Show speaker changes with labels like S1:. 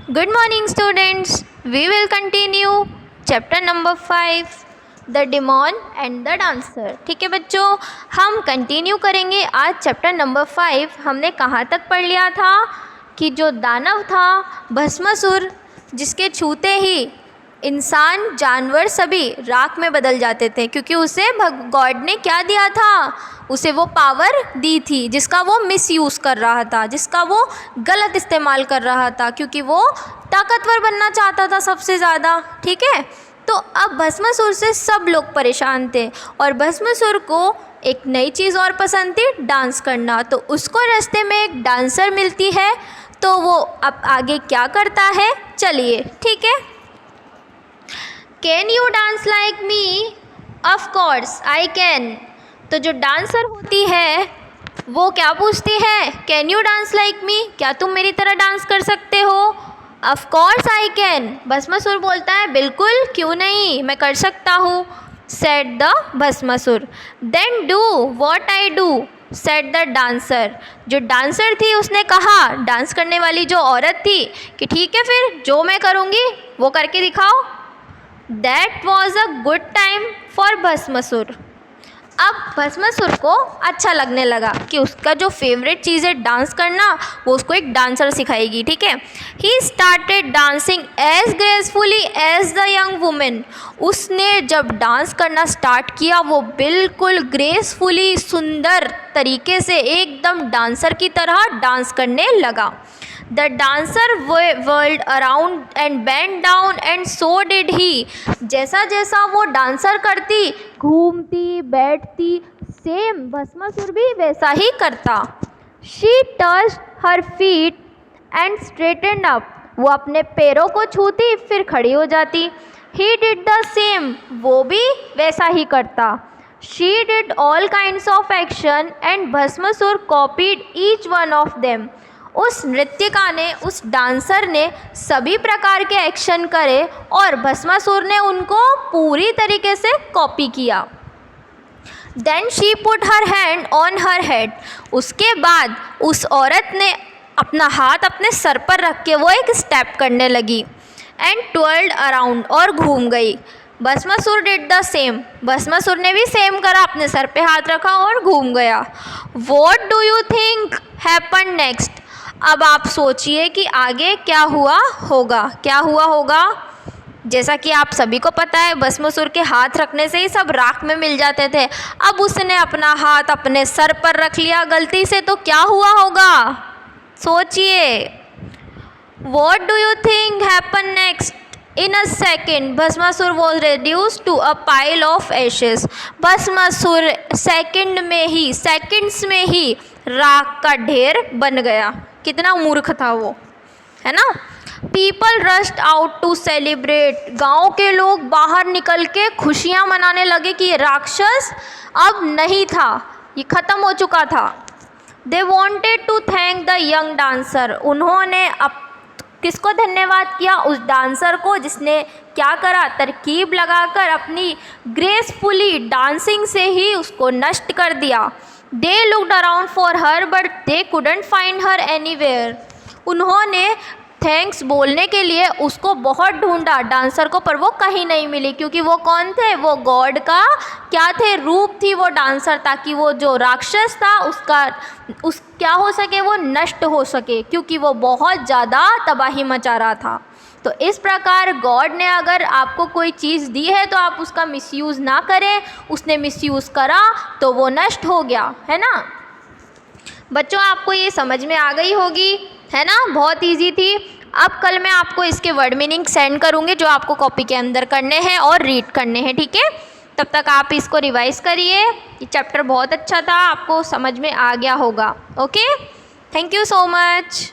S1: Good morning students. We will continue chapter number 5 The Demon and the Dancer. ठीक है बच्चों, हम continue करेंगे आज चैप्टर नंबर 5। हमने कहाँ तक पढ़ लिया था कि जो दानव था भस्मासुर, जिसके छूते ही इंसान जानवर सभी राख में बदल जाते थे, क्योंकि उसे गॉड ने क्या दिया था, उसे वो पावर दी थी जिसका वो मिसयूज़ कर रहा था, जिसका वो गलत इस्तेमाल कर रहा था, क्योंकि वो ताकतवर बनना चाहता था सबसे ज़्यादा। ठीक है, तो अब भस्मासुर से सब लोग परेशान थे और भस्मासुर को एक नई चीज़ और पसंद थी, डांस करना। तो उसको रास्ते में एक डांसर मिलती है, तो वो अब आगे क्या करता है, चलिए। ठीक है, can you dance like me? Of course I can. तो जो डांसर होती है वो क्या पूछती है, can you dance like me? क्या तुम मेरी तरह डांस कर सकते हो? Of course I can. Bhasmasur बोलता है बिल्कुल, क्यों नहीं, मैं कर सकता हूँ। Said the Bhasmasur. Then do what I do, said the dancer. जो डांसर थी उसने कहा, डांस करने वाली जो औरत थी, कि ठीक है फिर जो मैं करूँगी वो करके दिखाओ। That was a good time for Bhasmasur. अब भस्मासुर को अच्छा लगने लगा कि उसका जो फेवरेट चीज़ है डांस करना, वो उसको एक डांसर सिखाएगी। ठीक है, he started dancing as gracefully as the young women. उसने जब डांस करना स्टार्ट किया, वो बिल्कुल ग्रेसफुली, सुंदर तरीके से एकदम डांसर की तरह डांस करने लगा। The dancer whirled around and bent down and so did he. जैसा जैसा वो डांसर करती, घूमती बैठती, सेम भस्मासुर भी वैसा ही करता। She touched her feet and straightened up. वो अपने पैरों को छूती फिर खड़ी हो जाती। He did the same. वो भी वैसा ही करता। She did all kinds of action and Bhasmasur copied each one of them. उस नृत्यिका ने, उस डांसर ने सभी प्रकार के एक्शन करे और भस्मासुर ने उनको पूरी तरीके से कॉपी किया। Then she put her hand on her head. उसके बाद उस औरत ने अपना हाथ अपने सर पर रख के वो एक स्टेप करने लगी। एंड ट्विर्ल्ड अराउंड, और घूम गई। Bhasmasur did the same. Bhasmasur ने भी सेम करा, अपने सर पे हाथ रखा और घूम गया। What do you think happen next? अब आप सोचिए कि आगे क्या हुआ होगा, क्या हुआ होगा। जैसा कि आप सभी को पता है, भस्मासुर के हाथ रखने से ही सब राख में मिल जाते थे। अब उसने अपना हाथ अपने सर पर रख लिया गलती से, तो क्या हुआ होगा, सोचिए। What do you think happened next? In a second, Bhasmasur was reduced to a pile of ashes. Bhasmasur second में ही, सेकंड्स में ही राख का ढेर बन गया। कितना मूर्ख था वो, है ना। People rushed out to celebrate. गाँव के लोग बाहर निकल के खुशियाँ मनाने लगे कि ये राक्षस अब नहीं था, ये ख़त्म हो चुका था। They wanted to thank the young dancer. उन्होंने अब किसको धन्यवाद किया, उस डांसर को जिसने क्या करा, तरकीब लगाकर अपनी ग्रेसफुली डांसिंग से ही उसको नष्ट कर दिया। They looked around for her but they couldn't find her anywhere. उन्होंने थैंक्स बोलने के लिए उसको बहुत ढूंढा डांसर को, पर वो कहीं नहीं मिली, क्योंकि वो कौन थे, वो गॉड का क्या थे, रूप थी वो डांसर, ताकि वो जो राक्षस था उस क्या हो सके, वो नष्ट हो सके, क्योंकि वो बहुत ज़्यादा तबाही मचा रहा था। तो इस प्रकार गॉड ने अगर आपको कोई चीज़ दी है तो आप उसका मिसयूज़ ना करें। उसने मिसयूज़ करा तो वो नष्ट हो गया, है ना। बच्चों, आपको ये समझ में आ गई होगी, है ना, बहुत इजी थी। अब कल मैं आपको इसके वर्ड मीनिंग सेंड करूँगी, जो आपको कॉपी के अंदर करने हैं और रीड करने हैं। ठीक है, तब तक आप इसको रिवाइज़ करिए। ये चैप्टर बहुत अच्छा था, आपको समझ में आ गया होगा। Okay, thank you so much.